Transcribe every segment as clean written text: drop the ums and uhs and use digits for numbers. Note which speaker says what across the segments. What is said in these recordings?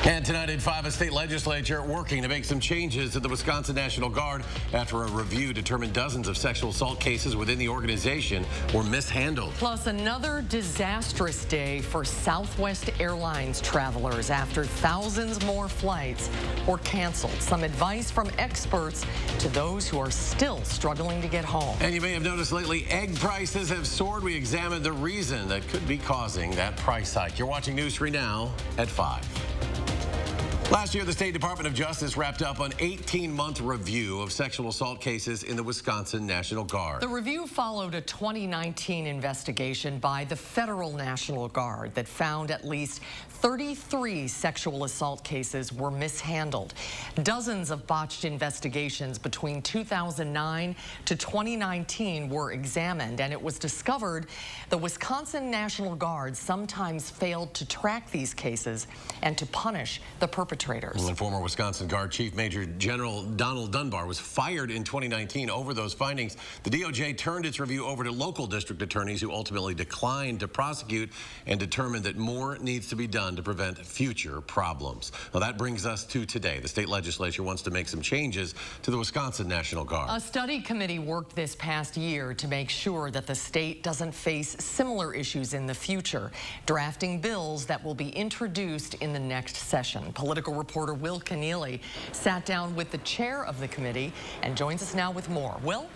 Speaker 1: And tonight at 5, a state legislature working to make some changes to the Wisconsin National Guard after a review determined dozens of sexual assault cases within the organization were mishandled.
Speaker 2: Plus, another disastrous day for Southwest Airlines travelers after thousands more flights were canceled. Some advice from experts to those who are still struggling to get home.
Speaker 1: And you may have noticed lately, egg prices have soared. We examined the reason that could be causing that price hike. You're watching News 3 Now at 5. Last year, the State Department of Justice wrapped up an 18-month review of sexual assault cases in the Wisconsin National Guard.
Speaker 2: The review followed a 2019 investigation by the Federal National Guard that found at least 33 sexual assault cases were mishandled. Dozens of botched investigations between 2009 to 2019 were examined, and it was discovered the Wisconsin National Guard sometimes failed to track these cases and to punish the perpetrators.
Speaker 1: And former Wisconsin Guard Chief Major General Donald Dunbar was fired in 2019 over those findings. The DOJ turned its review over to local district attorneys who ultimately declined to prosecute and determined that more needs to be done to prevent future problems. Now that brings us to today. The state legislature wants to make some changes to the Wisconsin National Guard.
Speaker 2: A study committee worked this past year to make sure that the state doesn't face similar issues in the future, drafting bills that will be introduced in the next session. Political reporter Will Keneally sat down with the chair of the committee and joins us now with more. Will?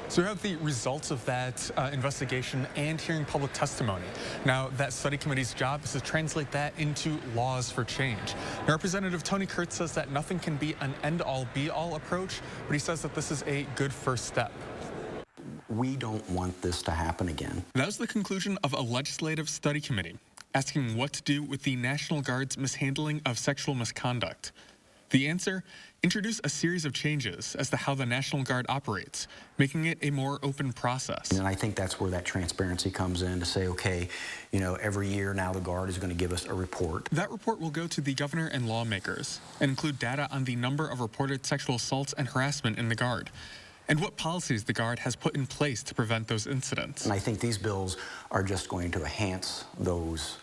Speaker 3: So we have the results of that investigation and hearing public testimony. Now, that study committee's job is to translate that into laws for change. Now, Representative Tony Kurtz says that nothing can be an end-all, be-all approach, but he says that this is a good first step.
Speaker 4: We don't want this to happen again.
Speaker 3: That was the conclusion of a legislative study committee asking what to do with the National Guard's mishandling of sexual misconduct. The answer? Introduce a series of changes as to how the National Guard operates, making it a more open process.
Speaker 4: And I think that's where that transparency comes in to say, okay, you know, every year now the Guard is going to give us a report.
Speaker 3: That report will go to the governor and lawmakers and include data on the number of reported sexual assaults and harassment in the Guard, and what policies the Guard has put in place to prevent those incidents.
Speaker 4: And I think these bills are just going to enhance those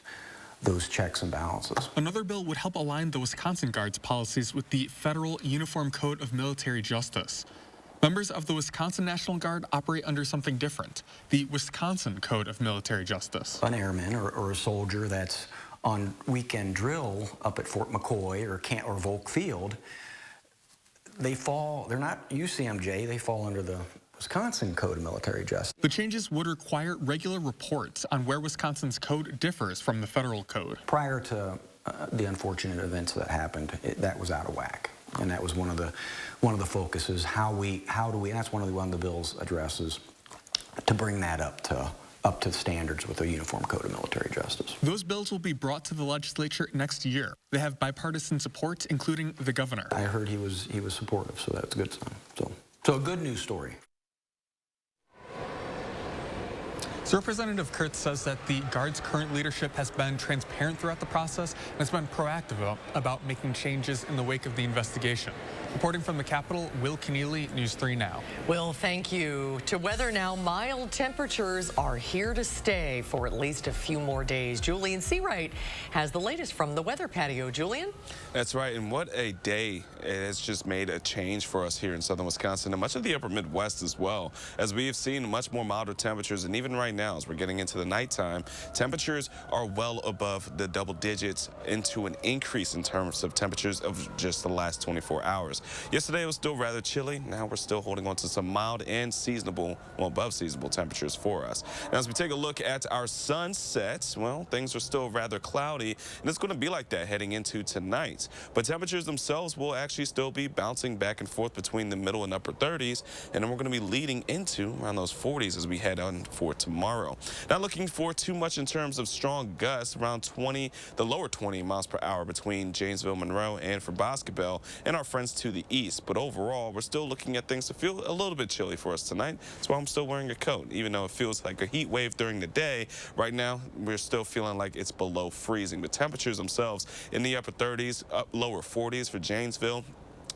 Speaker 4: checks and balances.
Speaker 3: Another bill would help align the Wisconsin Guard's policies with the Federal Uniform Code of Military Justice. Members of the Wisconsin National Guard operate under something different, the Wisconsin Code of Military Justice.
Speaker 4: An airman or a soldier that's on weekend drill up at Fort McCoy or Volk Field, they're not UCMJ, they fall under the Wisconsin Code of Military Justice.
Speaker 3: The changes would require regular reports on where Wisconsin's code differs from the federal code.
Speaker 4: Prior to the unfortunate events that happened, that was out of whack, and that was one of the focuses. How do we? And that's one of the bills addresses to bring that up to standards with the Uniform Code of Military Justice.
Speaker 3: Those bills will be brought to the legislature next year. They have bipartisan support, including the governor.
Speaker 4: I heard he was supportive, so that's a good sign. So a good news story.
Speaker 3: So Representative Kurtz says that the Guard's current leadership has been transparent throughout the process and has been proactive about making changes in the wake of the investigation. Reporting from the Capitol, Will Keneally, News 3 Now.
Speaker 2: Will, thank you. To weather now, mild temperatures are here to stay for at least a few more days. Julian Seawright has the latest from the weather patio. Julian?
Speaker 5: That's right, and what a day. It has just made a change for us here in southern Wisconsin and much of the upper Midwest as well, as we have seen much more milder temperatures. And even right now, as we're getting into the nighttime, temperatures are well above the double digits, into an increase in terms of temperatures of just the last 24 hours. Yesterday it was still rather chilly. Now we're still holding on to some mild and seasonable, well, above seasonable temperatures for us. Now, as we take a look at our sunset, well, things are still rather cloudy, and it's going to be like that heading into tonight. But temperatures themselves will actually still be bouncing back and forth between the middle and upper 30s, and then we're going to be leading into around those 40s as we head on for tomorrow. Not looking for too much in terms of strong gusts, around 20, the lower 20 miles per hour between Janesville, Monroe, and for Boscobel, and our friends to the east. But overall, we're still looking at things to feel a little bit chilly for us tonight. That's why I'm still wearing a coat, even though it feels like a heat wave during the day. Right now, we're still feeling like it's below freezing. The temperatures themselves in the upper 30s, lower 40s for Janesville.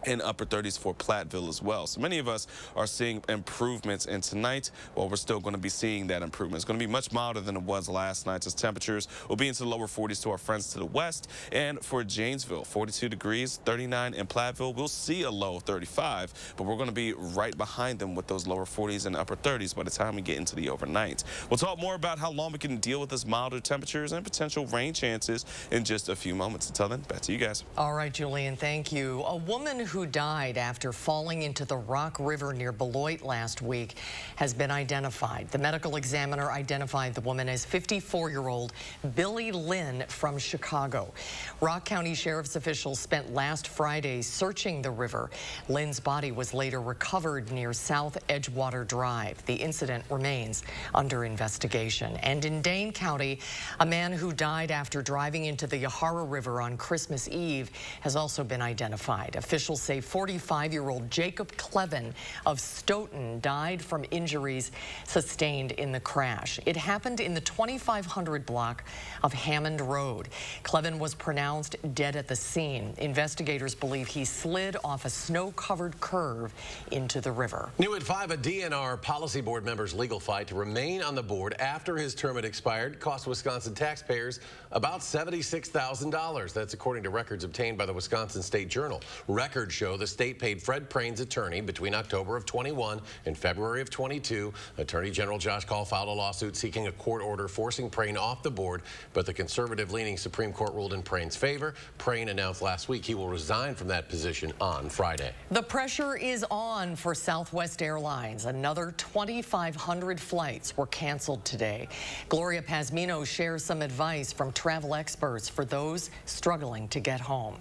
Speaker 5: and upper 30s for Platteville as well. So many of us are seeing improvements, and tonight, well, we're still going to be seeing that improvement. It's going to be much milder than it was last night, as temperatures will be into the lower 40s to our friends to the west. And for Janesville, 42 degrees, 39 in Platteville. We'll see a low of 35, but we're going to be right behind them with those lower 40s and upper 30s by the time we get into the overnight. We'll talk more about how long we can deal with this milder temperatures and potential rain chances in just a few moments. Until then, back to you guys.
Speaker 2: All right, Julian, thank you. A woman who died after falling into the Rock River near Beloit last week has been identified. The medical examiner identified the woman as 54-year-old Billy Lynn from Chicago. Rock County Sheriff's officials spent last Friday searching the river. Lynn's body was later recovered near South Edgewater Drive. The incident remains under investigation. And in Dane County, a man who died after driving into the Yahara River on Christmas Eve has also been identified. Officials say 45-year-old Jacob Clevin of Stoughton died from injuries sustained in the crash. It happened in the 2500 block of Hammond Road. Clevin was pronounced dead at the scene. Investigators believe he slid off a snow-covered curve into the river.
Speaker 1: New at 5, a DNR policy board member's legal fight to remain on the board after his term had expired cost Wisconsin taxpayers about $76,000. That's according to records obtained by the Wisconsin State Journal. Records show the state paid Fred Prain's attorney between October of 21 and February of 22. Attorney General Josh Call filed a lawsuit seeking a court order forcing Prain off the board, but the conservative-leaning Supreme Court ruled in Prain's favor. Prain announced last week he will resign from that position on Friday.
Speaker 2: The pressure is on for Southwest Airlines. Another 2,500 flights were canceled today. Gloria Pazmino shares some advice from travel experts for those struggling to get home.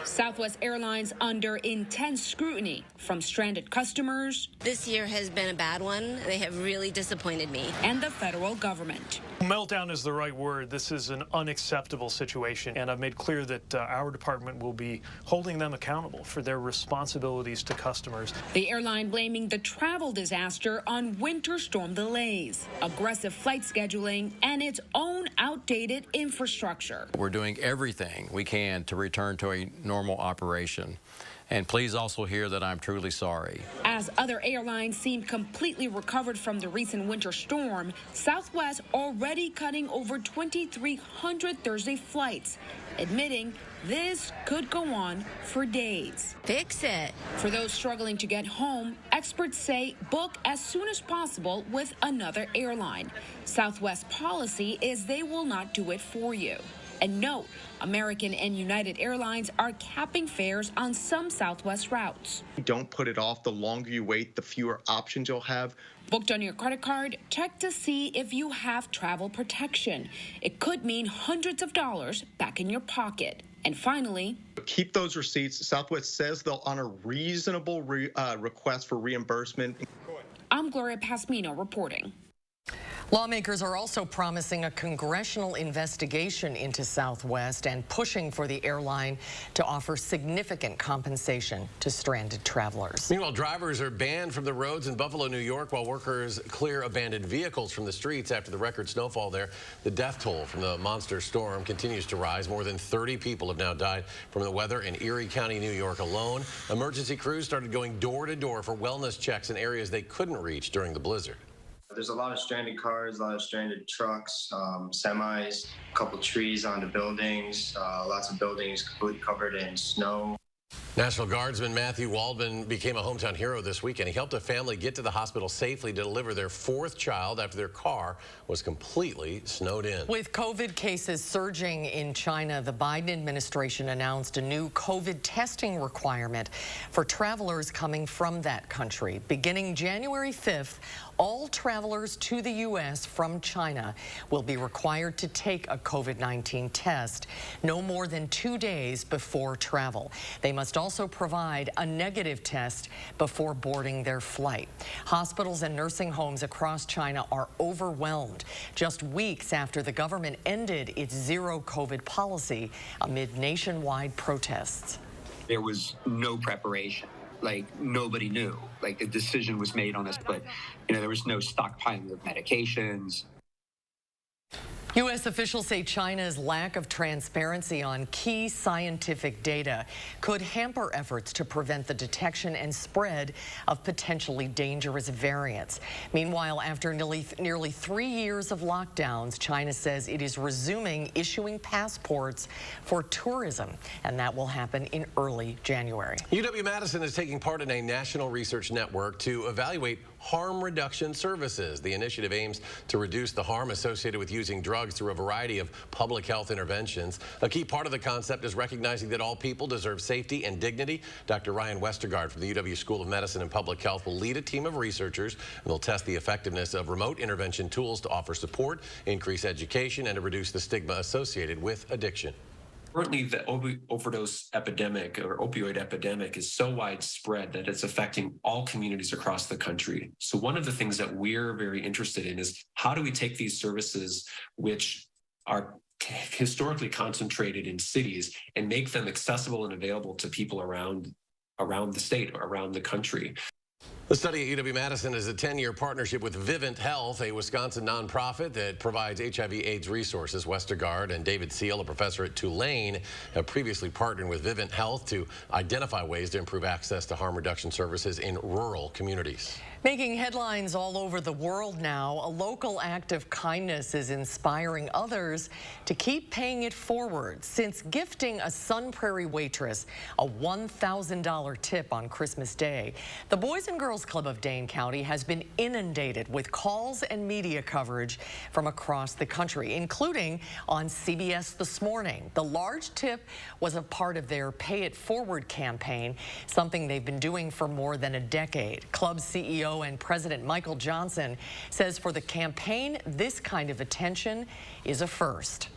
Speaker 6: Southwest Airlines under intense scrutiny from stranded customers.
Speaker 7: This year has been a bad one. They have really disappointed me.
Speaker 6: And the federal government.
Speaker 8: Meltdown is the right word. This is an unacceptable situation, and I've made clear that our department will be holding them accountable for their responsibilities to customers.
Speaker 6: The airline blaming the travel disaster on winter storm delays, aggressive flight scheduling, and its own outdated infrastructure.
Speaker 9: We're doing everything we can to return to a normal operation. And please also hear that I'm truly sorry.
Speaker 6: As other airlines seem completely recovered from the recent winter storm, Southwest already cutting over 2,300 Thursday flights, admitting this could go on for days.
Speaker 7: Fix it.
Speaker 6: For those struggling to get home, experts say book as soon as possible with another airline. Southwest policy is they will not do it for you. And note, American and United Airlines are capping fares on some Southwest routes.
Speaker 10: Don't put it off. The longer you wait, the fewer options you'll have.
Speaker 6: Booked on your credit card, check to see if you have travel protection. It could mean hundreds of dollars back in your pocket. And finally,
Speaker 10: keep those receipts. Southwest says they'll honor reasonable requests for reimbursement.
Speaker 6: I'm Gloria Pazmino reporting.
Speaker 2: Lawmakers are also promising a congressional investigation into Southwest and pushing for the airline to offer significant compensation to stranded travelers.
Speaker 1: Meanwhile, drivers are banned from the roads in Buffalo, New York, while workers clear abandoned vehicles from the streets after the record snowfall there. The death toll from the monster storm continues to rise. More than 30 people have now died from the weather in Erie County, New York alone. Emergency crews started going door to door for wellness checks in areas they couldn't reach during the blizzard.
Speaker 11: There's a lot of stranded cars, a lot of stranded trucks, semis, a couple trees on the buildings, lots of buildings completely covered in snow.
Speaker 1: National Guardsman Matthew Waldman became a hometown hero this weekend. He helped a family get to the hospital safely to deliver their 4th child after their car was completely snowed in.
Speaker 2: With COVID cases surging in China, the Biden administration announced a new COVID testing requirement for travelers coming from that country. Beginning January 5th, all travelers to the U.S. from China will be required to take a COVID-19 test no more than 2 days before travel. They must also provide a negative test before boarding their flight. Hospitals and nursing homes across China are overwhelmed just weeks after the government ended its zero COVID policy amid nationwide protests.
Speaker 12: There was no preparation. Like, nobody knew. Like, the decision was made on us, but, there was no stockpiling of medications.
Speaker 2: U.S. officials say China's lack of transparency on key scientific data could hamper efforts to prevent the detection and spread of potentially dangerous variants. Meanwhile, after nearly 3 years of lockdowns, China says it is resuming issuing passports for tourism, and that will happen in early January.
Speaker 1: UW-Madison is taking part in a national research network to evaluate harm reduction services. The initiative aims to reduce the harm associated with using drugs through a variety of public health interventions. A key part of the concept is recognizing that all people deserve safety and dignity. Dr. Ryan Westergaard from the UW School of Medicine and Public Health will lead a team of researchers, and they'll test the effectiveness of remote intervention tools to offer support, increase education, and to reduce the stigma associated with addiction.
Speaker 13: Currently, the overdose epidemic or opioid epidemic is so widespread that it's affecting all communities across the country. So one of the things that we're very interested in is how do we take these services, which are historically concentrated in cities, and make them accessible and available to people around the state or around the country.
Speaker 1: The study at UW-Madison is a 10-year partnership with Vivint Health, a Wisconsin nonprofit that provides HIV/AIDS resources. Westergaard and David Seal, a professor at Tulane, have previously partnered with Vivint Health to identify ways to improve access to harm reduction services in rural communities.
Speaker 2: Making headlines all over the world now, a local act of kindness is inspiring others to keep paying it forward since gifting a Sun Prairie waitress a $1,000 tip on Christmas Day. The Boys and Girls Club of Dane County has been inundated with calls and media coverage from across the country, including on CBS This Morning. The large tip was a part of their Pay It Forward campaign, something they've been doing for more than a decade. Club CEO and President Michael Johnson says for the campaign, this kind of attention is a first.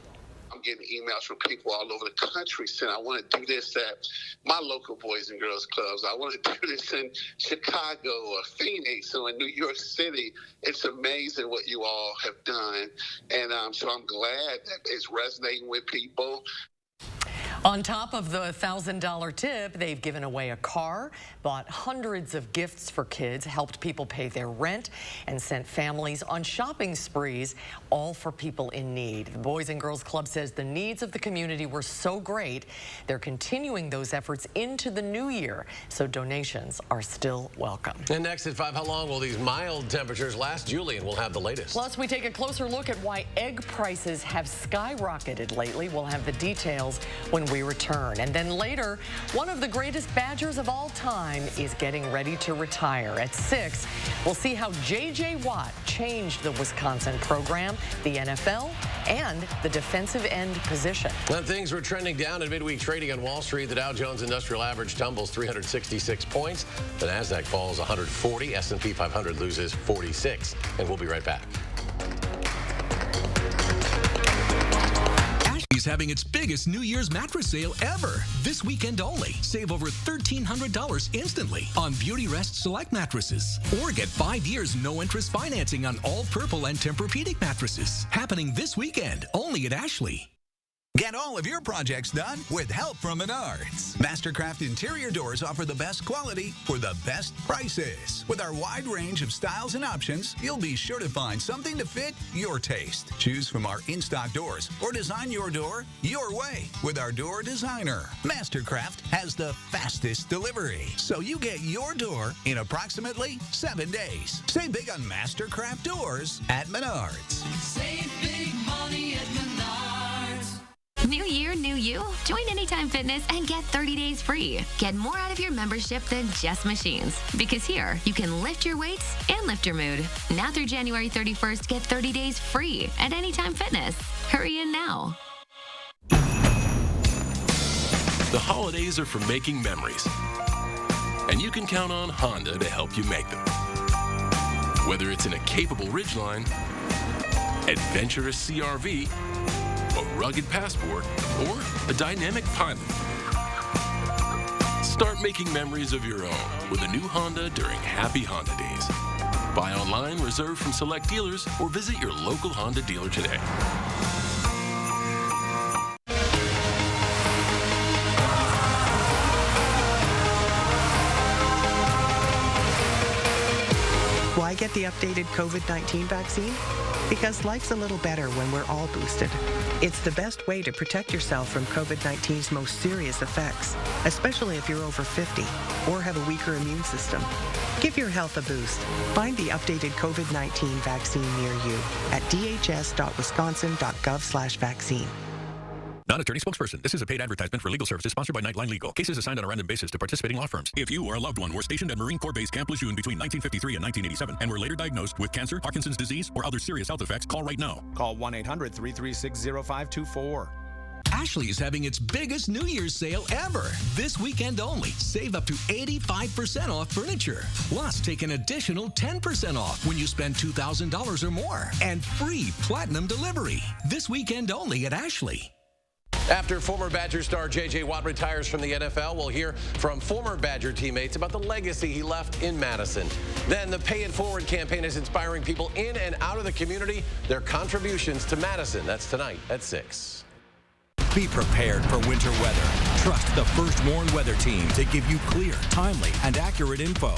Speaker 14: I'm getting emails from people all over the country saying, I want to do this at my local Boys and Girls Clubs. I want to do this in Chicago or Phoenix or in New York City. It's amazing what you all have done. And so I'm glad that it's resonating with people.
Speaker 2: On top of the $1,000 tip, they've given away a car, bought hundreds of gifts for kids, helped people pay their rent, and sent families on shopping sprees, all for people in need. The Boys and Girls Club says the needs of the community were so great, they're continuing those efforts into the new year, so donations are still welcome.
Speaker 1: And next at 5, how long will these mild temperatures last? Julian will have the latest.
Speaker 2: Plus, we take a closer look at why egg prices have skyrocketed lately. We'll have the details when we return. And then later, one of the greatest Badgers of all time is getting ready to retire. At 6, we'll see how J.J. Watt changed the Wisconsin program, the NFL, and the defensive end position.
Speaker 1: When things were trending down in midweek trading on Wall Street, the Dow Jones Industrial Average tumbles 366 points. The Nasdaq falls 140. S&P 500 loses 46. And we'll be right back.
Speaker 15: Is having its biggest New Year's mattress sale ever. This weekend only. Save over $1,300 instantly on Beauty Rest Select mattresses. Or get 5 years no-interest financing on all Purple and Tempur-Pedic mattresses. Happening this weekend only at Ashley.
Speaker 16: Get all of your projects done with help from Menards. Mastercraft Interior Doors offer the best quality for the best prices. With our wide range of styles and options, you'll be sure to find something to fit your taste. Choose from our in-stock doors or design your door your way with our door designer. Mastercraft has the fastest delivery, so you get your door in approximately 7 days. Save big on Mastercraft doors at Menards.
Speaker 17: Save big money at Menards.
Speaker 18: New year, new you? Join Anytime Fitness and get 30 days free. Get more out of your membership than just machines. Because here, you can lift your weights and lift your mood. Now through January 31st, get 30 days free at Anytime Fitness. Hurry in now.
Speaker 19: The holidays are for making memories. And you can count on Honda to help you make them. Whether it's in a capable Ridgeline, adventurous CRV, a rugged Passport, or a dynamic Pilot. Start making memories of your own with a new Honda during Happy Honda Days. Buy online, reserve from select dealers, or visit your local Honda dealer today.
Speaker 20: Why get the updated COVID-19 vaccine? Because life's a little better when we're all boosted. It's the best way to protect yourself from COVID-19's most serious effects, especially if you're over 50 or have a weaker immune system. Give your health a boost. Find the updated COVID-19 vaccine near you at dhs.wisconsin.gov/vaccine.
Speaker 15: Non-attorney spokesperson. This is a paid advertisement for legal services sponsored by Nightline Legal. Cases assigned on a random basis to participating law firms. If you or a loved one were stationed at Marine Corps Base Camp Lejeune between 1953 and 1987 and were later diagnosed with cancer, Parkinson's disease, or other serious health effects, call right now.
Speaker 21: Call 1-800-336-0524.
Speaker 15: Ashley is having its biggest New Year's sale ever. This weekend only. Save up to 85% off furniture. Plus, take an additional 10% off when you spend $2,000 or more. And free platinum delivery. This weekend only at Ashley.
Speaker 1: After former Badger star J.J. Watt retires from the NFL, we'll hear from former Badger teammates about the legacy he left in Madison. Then the Pay It Forward campaign is inspiring people in and out of the community, their contributions to Madison. That's tonight at 6.
Speaker 22: Be prepared for winter weather. Trust the First Warn Weather Team to give you clear, timely, and accurate info.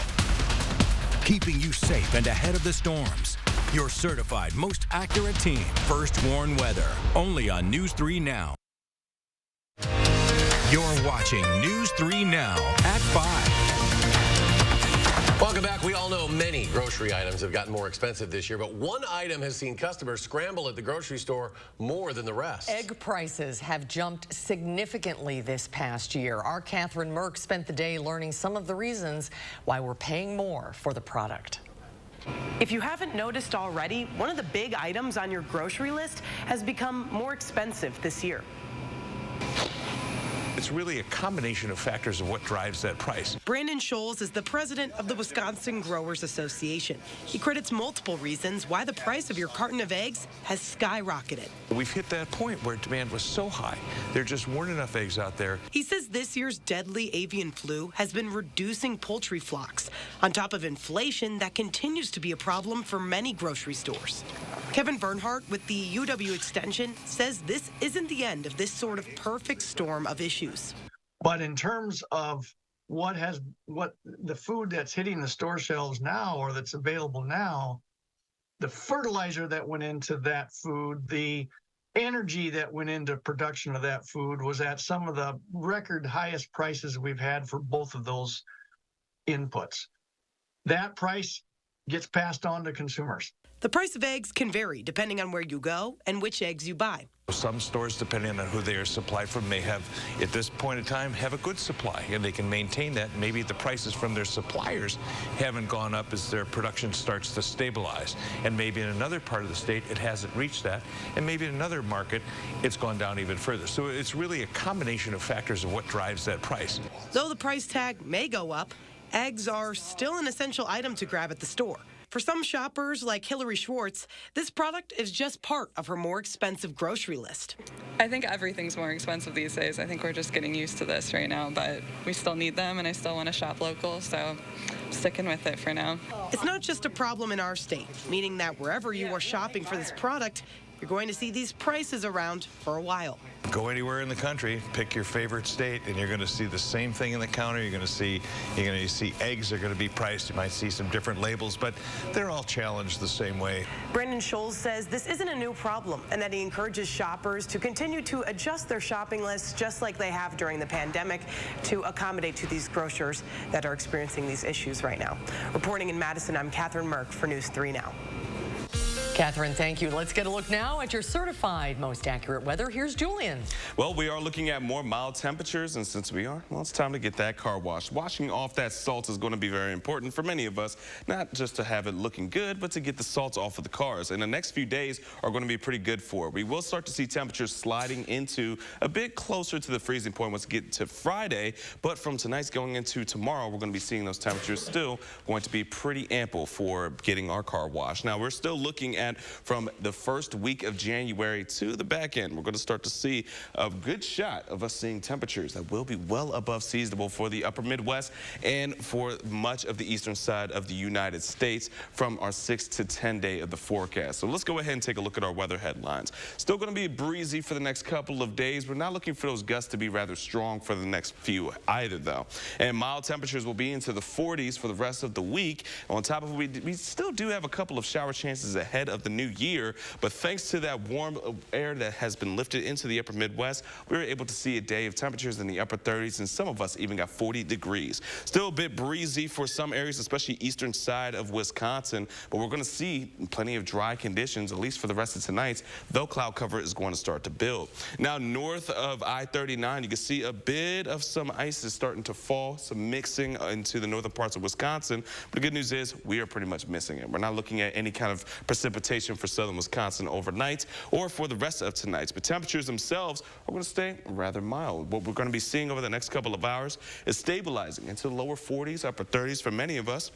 Speaker 22: Keeping you safe and ahead of the storms. Your certified, most accurate team, First Warn Weather. Only on News 3 Now. You're watching News 3 Now at 5.
Speaker 1: Welcome back. We all know many grocery items have gotten more expensive this year, but one item has seen customers scramble at the grocery store more than the rest.
Speaker 2: Egg prices have jumped significantly this past year. Our Catherine Merck spent the day learning some of the reasons why we're paying more for the product.
Speaker 23: If you haven't noticed already, one of the big items on your grocery list has become more expensive this year.
Speaker 24: It's really a combination of factors of what drives that price.
Speaker 23: Brandon Scholes is the president of the Wisconsin Growers Association. He credits multiple reasons why the price of your carton of eggs has skyrocketed.
Speaker 24: We've hit that point where demand was so high, there just weren't enough eggs out there.
Speaker 23: He says this year's deadly avian flu has been reducing poultry flocks, on top of inflation that continues to be a problem for many grocery stores. Kevin Bernhardt with the UW Extension says this isn't the end of this sort of perfect storm of issues.
Speaker 25: But in terms of what the food that's hitting the store shelves now or that's available now, the fertilizer that went into that food, the energy that went into production of that food was at some of the record highest prices we've had for both of those inputs. That price gets passed on to consumers.
Speaker 23: The price of eggs can vary depending on where you go and which eggs you buy.
Speaker 24: Some stores, depending on who they are supplied from, may have, at this point in time, have a good supply, and they can maintain that. Maybe the prices from their suppliers haven't gone up as their production starts to stabilize. And maybe in another part of the state, it hasn't reached that. And maybe in another market, it's gone down even further. So it's really a combination of factors of what drives that price.
Speaker 23: Though the price tag may go up, eggs are still an essential item to grab at the store. For some shoppers like Hillary Schwartz, this product is just part of her more expensive grocery list.
Speaker 26: I think everything's more expensive these days. I think we're just getting used to this right now, but we still need them, and I still want to shop local, so I'm sticking with it for now.
Speaker 23: It's not just a problem in our state, meaning that wherever you are shopping for this product, you're going to see these prices around for a while.
Speaker 24: Go anywhere in the country, pick your favorite state, and you're going to see the same thing in the counter. You're going to see eggs are going to be priced. You might see some different labels, but they're all challenged the same way.
Speaker 23: Brandon Scholes says this isn't a new problem and that he encourages shoppers to continue to adjust their shopping lists just like they have during the pandemic to accommodate to these grocers that are experiencing these issues right now. Reporting in Madison, I'm Catherine Merck for News 3 Now.
Speaker 2: Catherine, thank you. Let's get a look now at your certified most accurate weather. Here's Julian.
Speaker 5: Well, we are looking at more mild temperatures, and since we are, well, it's time to get that car washed. Washing off that salt is going to be very important for many of us, not just to have it looking good, but to get the salt off of the cars. And the next few days are going to be pretty good for it. We will start to see temperatures sliding into a bit closer to the freezing point once we get to Friday, but from tonight's going into tomorrow, we're going to be seeing those temperatures still going to be pretty ample for getting our car washed. Now, we're still looking at from the first week of January to the back end, we're going to start to see a good shot of us seeing temperatures that will be well above seasonable for the upper Midwest and for much of the eastern side of the United States from our 6 to 10 day of the forecast. So let's go ahead and take a look at our weather headlines. Still going to be breezy for the next couple of days. We're not looking for those gusts to be rather strong for the next few either, though. And mild temperatures will be into the 40s for the rest of the week. On top of it, we still do have a couple of shower chances ahead of the new year, but thanks to that warm air that has been lifted into the upper Midwest, we were able to see a day of temperatures in the upper 30s, and some of us even got 40 degrees. Still a bit breezy for some areas, especially eastern side of Wisconsin, but we're going to see plenty of dry conditions, at least for the rest of tonight, though cloud cover is going to start to build. Now, north of I-39, you can see a bit of some ice is starting to fall, some mixing into the northern parts of Wisconsin. But the good news is we are pretty much missing it. We're not looking at any kind of precipitation for southern Wisconsin overnight or for the rest of tonight. But temperatures themselves are going to stay rather mild. What we're going to be seeing over the next couple of hours is stabilizing into the lower 40s, upper 30s for many of us.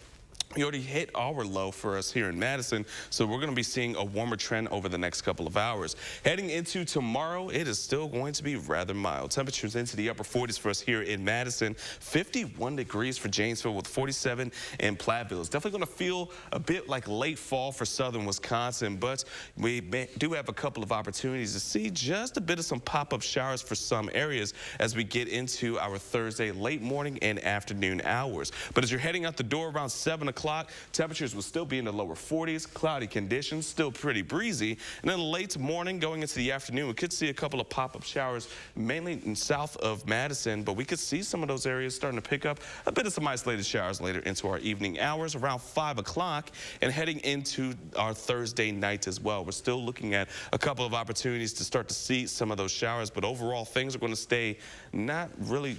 Speaker 5: We already hit our low for us here in Madison, so we're going to be seeing a warmer trend over the next couple of hours. Heading into tomorrow, it is still going to be rather mild. Temperatures into the upper 40s for us here in Madison, 51 degrees for Janesville with 47 in Platteville. It's definitely going to feel a bit like late fall for southern Wisconsin, but we do have a couple of opportunities to see just a bit of some pop-up showers for some areas as we get into our Thursday late morning and afternoon hours. But as you're heading out the door around 7 o'clock, temperatures will still be in the lower 40s, cloudy conditions, still pretty breezy. And then late morning going into the afternoon, we could see a couple of pop-up showers, mainly in south of Madison, but we could see some of those areas starting to pick up a bit of some isolated showers later into our evening hours around 5 o'clock and heading into our Thursday night as well. We're still looking at a couple of opportunities to start to see some of those showers, but overall things are going to stay not really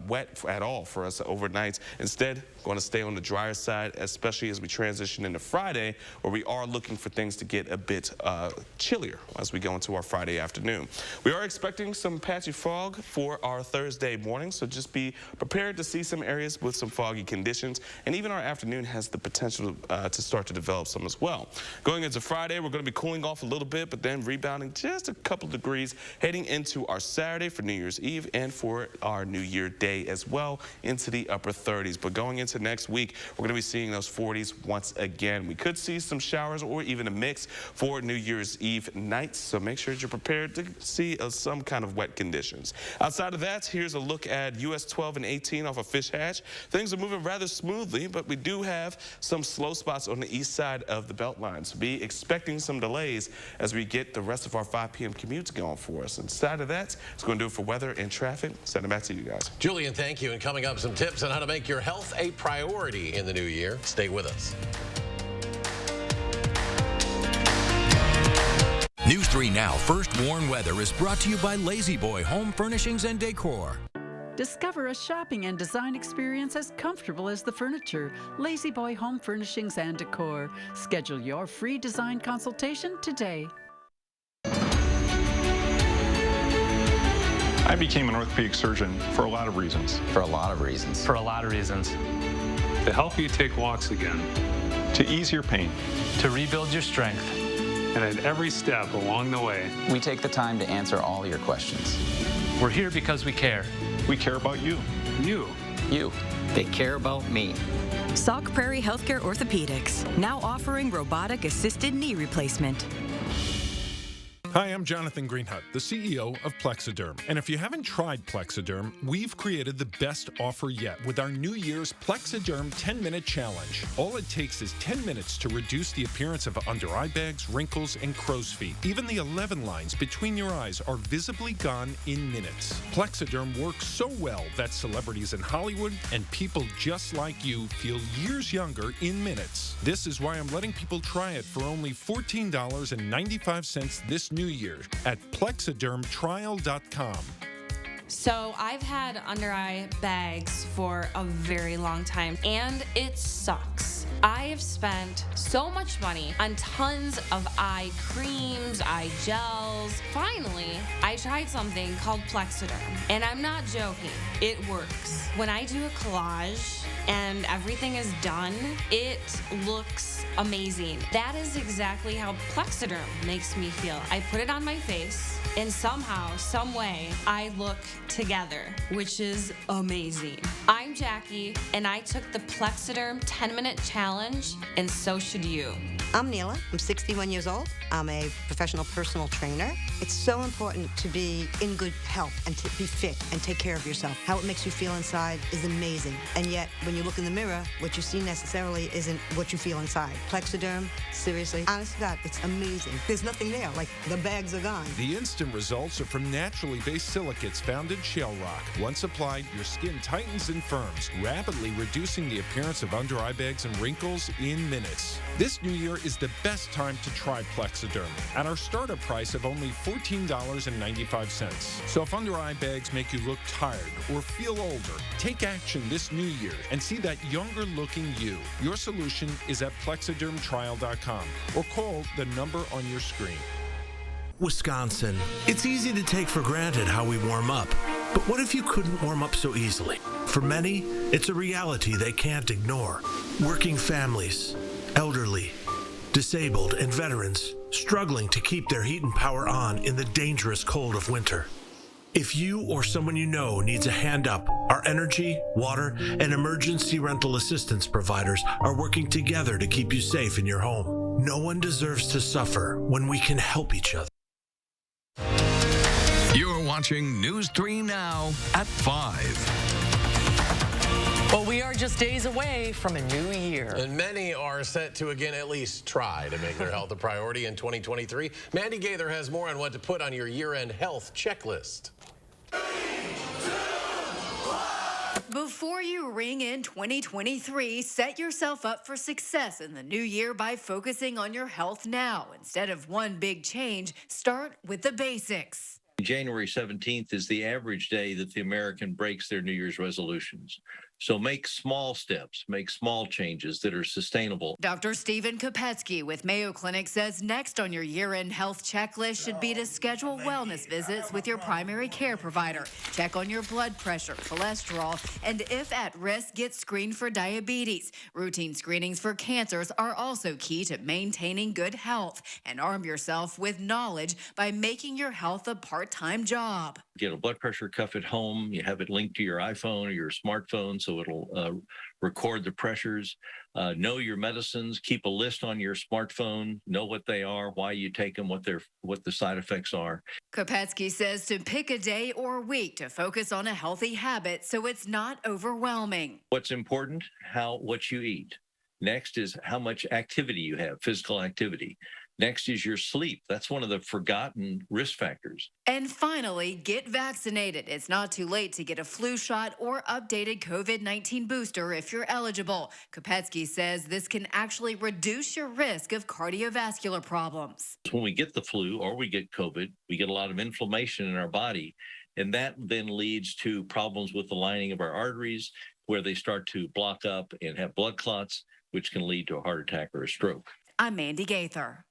Speaker 5: wet at all for us overnight. Instead, going to stay on the drier side, especially as we transition into Friday, where we are looking for things to get a bit chillier as we go into our Friday afternoon. We are expecting some patchy fog for our Thursday morning, so just be prepared to see some areas with some foggy conditions, and even our afternoon has the potential to start to develop some as well. Going into Friday, we're going to be cooling off a little bit, but then rebounding just a couple degrees heading into our Saturday for New Year's Eve and for our New Year Day as well into the upper 30s. But going into next week, we're going to be seeing those 40s once again. We could see some showers or even a mix for New Year's Eve nights, so make sure that you're prepared to see some kind of wet conditions. Outside of that, here's a look at US 12 and 18 off of Fish Hatch. Things are moving rather smoothly, but we do have some slow spots on the east side of the Beltline, so be expecting some delays as we get the rest of our 5 p.m. commutes going for us. Inside of that, it's going to do it for weather and traffic. Send it back to you guys.
Speaker 1: Julian, thank you. And coming up, some tips on how to make your health a priority in the new year. Stay with us.
Speaker 22: News 3 Now First Warn Weather is brought to you by Lazy Boy Home Furnishings and Decor.
Speaker 3: Discover a shopping and design experience as comfortable as the furniture. Lazy Boy Home Furnishings and Decor. Schedule your free design consultation today.
Speaker 4: I became an orthopedic surgeon for a lot of reasons.
Speaker 7: For a lot of reasons.
Speaker 4: For a lot of reasons. To help you take walks again. To ease your pain. To rebuild your strength. And at every step along the way,
Speaker 7: we take the time to answer all your questions.
Speaker 4: We're here because we care. We care about you. You.
Speaker 7: You. They care about me.
Speaker 8: Sauk Prairie Healthcare Orthopedics, now offering robotic-assisted knee replacement.
Speaker 9: Hi, I'm Jonathan Greenhut, the CEO of Plexiderm. And if you haven't tried Plexiderm, we've created the best offer yet with our New Year's Plexiderm 10-minute challenge. All it takes is 10 minutes to reduce the appearance of under-eye bags, wrinkles, and crow's feet. Even the 11 lines between your eyes are visibly gone in minutes. Plexiderm works so well that celebrities in Hollywood and people just like you feel years younger in minutes. This is why I'm letting people try it for only $14.95 this New Year at plexidermtrial.com.
Speaker 21: So I've had under eye bags for a very long time, and it sucks. I have spent so much money on tons of eye creams, eye gels. Finally, I tried something called Plexiderm, and I'm not joking. It works. When I do a collage and everything is done, it looks amazing. That is exactly how Plexiderm makes me feel. I put it on my face, and somehow, some way, I look together, which is amazing. I'm Jackie, and I took the Plexiderm 10-minute challenge, and so should you.
Speaker 6: I'm Neela. I'm 61 years old. I'm a professional personal trainer. It's so important to be in good health and to be fit and take care of yourself. How it makes you feel inside is amazing. And yet, when you look in the mirror, what you see necessarily isn't what you feel inside. Plexiderm, seriously, honest to God, it's amazing. There's nothing there, like the bags are gone.
Speaker 9: The instant results are from naturally based silicates found in shale rock. Once applied, your skin tightens and firms, rapidly reducing the appearance of under eye bags and wrinkles in minutes. This new year is the best time to try Plexiderm at our startup price of only $14.95. So if under eye bags make you look tired or feel older, take action this new year and see that younger looking you. Your solution is at plexidermtrial.com or call the number on your screen.
Speaker 10: Wisconsin. It's easy to take for granted how we warm up. But what if you couldn't warm up so easily? For many, it's a reality they can't ignore. Working families, elderly, disabled, and veterans struggling to keep their heat and power on in the dangerous cold of winter. If you or someone you know needs a hand up, our energy, water, and emergency rental assistance providers are working together to keep you safe in your home. No one deserves to suffer when we can help each other.
Speaker 11: You're watching News 3 Now at 5.
Speaker 2: Well, we are just days away from a new year.
Speaker 1: And many are set to again at least try to make their health a priority in 2023. Mandy Gaither has more on what to put on your year-end health checklist.
Speaker 12: Before you ring in 2023, set yourself up for success in the new year by focusing on your health now. Instead of one big change, start with the basics.
Speaker 13: January 17th is the average day that the American breaks their New Year's resolutions. So make small steps, make small changes that are sustainable.
Speaker 12: Dr. Stephen Kopetsky with Mayo Clinic says next on your year-end health checklist should be to schedule wellness visits with your primary care provider. Check on your blood pressure, cholesterol, and if at risk, get screened for diabetes. Routine screenings for cancers are also key to maintaining good health. And arm yourself with knowledge by making your health a part-time job.
Speaker 13: Get a blood pressure cuff at home. You have it linked to your iPhone or your smartphone, so it'll record the pressures. Know your medicines. Keep a list on your smartphone. Know what they are, why you take them, what the side effects are.
Speaker 12: Kopetsky says to pick a day or week to focus on a healthy habit so it's not overwhelming.
Speaker 13: What's important? What you eat. Next is how much activity you have, physical activity. Next is your sleep. That's one of the forgotten risk factors.
Speaker 12: And finally, get vaccinated. It's not too late to get a flu shot or updated COVID-19 booster if you're eligible. Kopetsky says this can actually reduce your risk of cardiovascular problems.
Speaker 13: When we get the flu or we get COVID, we get a lot of inflammation in our body, and that then leads to problems with the lining of our arteries where they start to block up and have blood clots, which can lead to a heart attack or a stroke.
Speaker 12: I'm Mandy Gaither.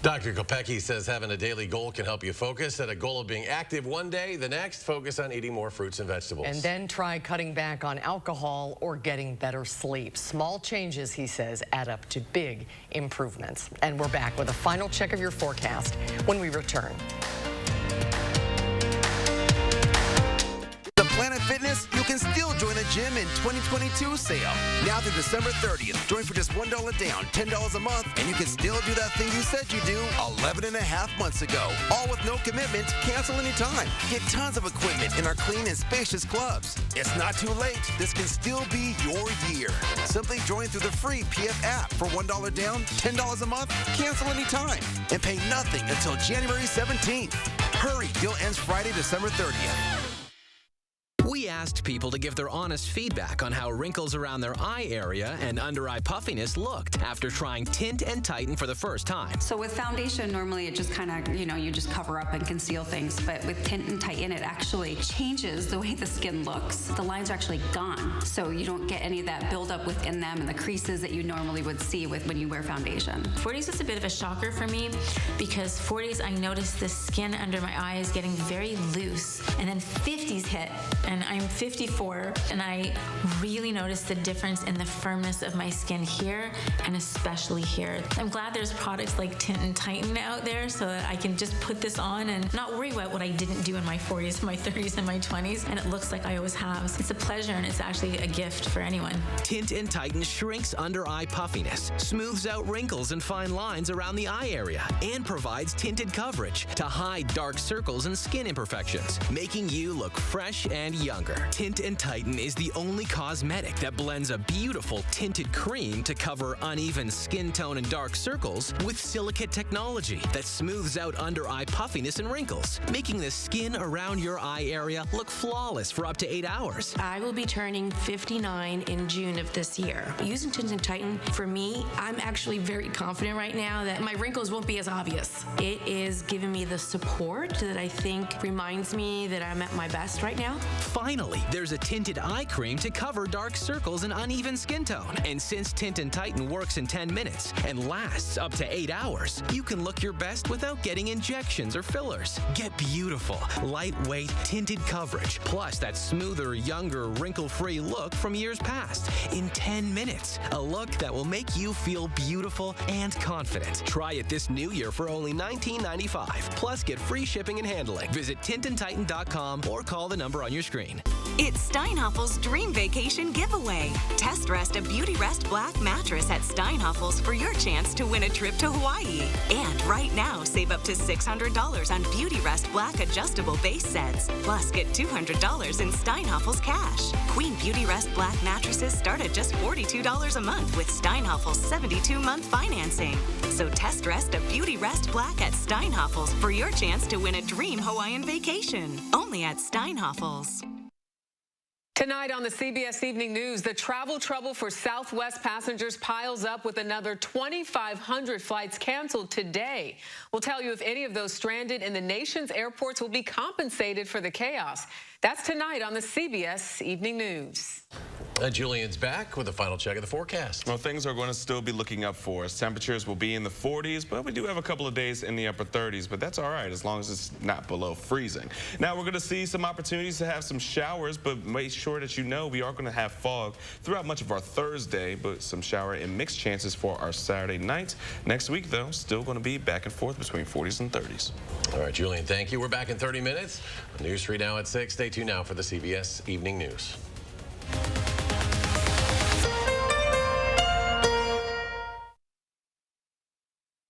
Speaker 1: Dr. Kopecki says having a daily goal can help you focus. Set a goal of being active one day, the next focus on eating more fruits and vegetables.
Speaker 2: And then try cutting back on alcohol or getting better sleep. Small changes, he says, add up to big improvements. And we're back with a final check of your forecast when we return.
Speaker 14: Planet Fitness, you can still join a gym in 2022 sale. Now through December 30th, join for just $1 down, $10 a month, and you can still do that thing you said you'd do 11 and a half months ago. All with no commitment, cancel anytime. Get tons of equipment in our clean and spacious clubs. It's not too late. This can still be your year. Simply join through the free PF app for $1 down, $10 a month, cancel anytime, and pay nothing until January 17th. Hurry, deal ends Friday, December 30th.
Speaker 27: We asked people to give their honest feedback on how wrinkles around their eye area and under-eye puffiness looked after trying Tint and Tighten for the first time.
Speaker 28: So with foundation, normally it just kind of, you just cover up and conceal things. But with Tint and Tighten, it actually changes the way the skin looks. The lines are actually gone. So you don't get any of that buildup within them and the creases that you normally would see when you wear foundation.
Speaker 29: 40s is a bit of a shocker for me because 40s, I noticed the skin under my eye is getting very loose. And then 50s hit, and I'm 54, and I really noticed the difference in the firmness of my skin here, and especially here. I'm glad there's products like Tint and Tighten out there so that I can just put this on and not worry about what I didn't do in my 40s, my 30s, and my 20s, and it looks like I always have. It's a pleasure, and it's actually a gift for anyone.
Speaker 27: Tint and Tighten shrinks under-eye puffiness, smooths out wrinkles and fine lines around the eye area, and provides tinted coverage to hide dark circles and skin imperfections, making you look fresh and younger. Tint and Tighten is the only cosmetic that blends a beautiful tinted cream to cover uneven skin tone and dark circles with silicate technology that smooths out under-eye puffiness and wrinkles, making the skin around your eye area look flawless for up to 8 hours.
Speaker 29: I will be turning 59 in June of this year. Using Tint and Tighten, for me, I'm actually very confident right now that my wrinkles won't be as obvious. It is giving me the support that I think reminds me that I'm at my best right now.
Speaker 27: Finally, there's a tinted eye cream to cover dark circles and uneven skin tone. And since Tint and Tighten works in 10 minutes and lasts up to 8 hours, you can look your best without getting injections or fillers. Get beautiful, lightweight, tinted coverage, plus that smoother, younger, wrinkle-free look from years past in 10 minutes. A look that will make you feel beautiful and confident. Try it this new year for only $19.95. Plus, get free shipping and handling. Visit tintandtighten.com or call the number on your screen.
Speaker 8: It's Steinhoffel's Dream Vacation Giveaway. Test rest a Beauty Rest Black mattress at Steinhoffel's for your chance to win a trip to Hawaii. And right now, save up to $600 on Beauty Rest Black adjustable base sets. Plus, get $200 in Steinhoffel's cash. Queen Beauty Rest Black mattresses start at just $42 a month with Steinhoffel's 72-month financing. So test rest a Beauty Rest Black at Steinhoffel's for your chance to win a dream Hawaiian vacation. Only at Steinhoffel's.
Speaker 15: Tonight on the CBS Evening News, the travel trouble for Southwest passengers piles up with another 2,500 flights canceled today. We'll tell you if any of those stranded in the nation's airports will be compensated for the chaos. That's tonight on the CBS Evening News.
Speaker 1: Julian's back with a final check of the forecast.
Speaker 5: Well, things are going to still be looking up for us. Temperatures will be in the 40s, but we do have a couple of days in the upper 30s, but that's all right as long as it's not below freezing. Now, we're going to see some opportunities to have some showers, but make sure that you know we are going to have fog throughout much of our Thursday, but some shower and mixed chances for our Saturday night. Next week, though, still going to be back and forth between 40s and 30s.
Speaker 1: All right, Julian, thank you. We're back in 30 minutes. News 3 now at 6. Stay tuned now for the CBS Evening News.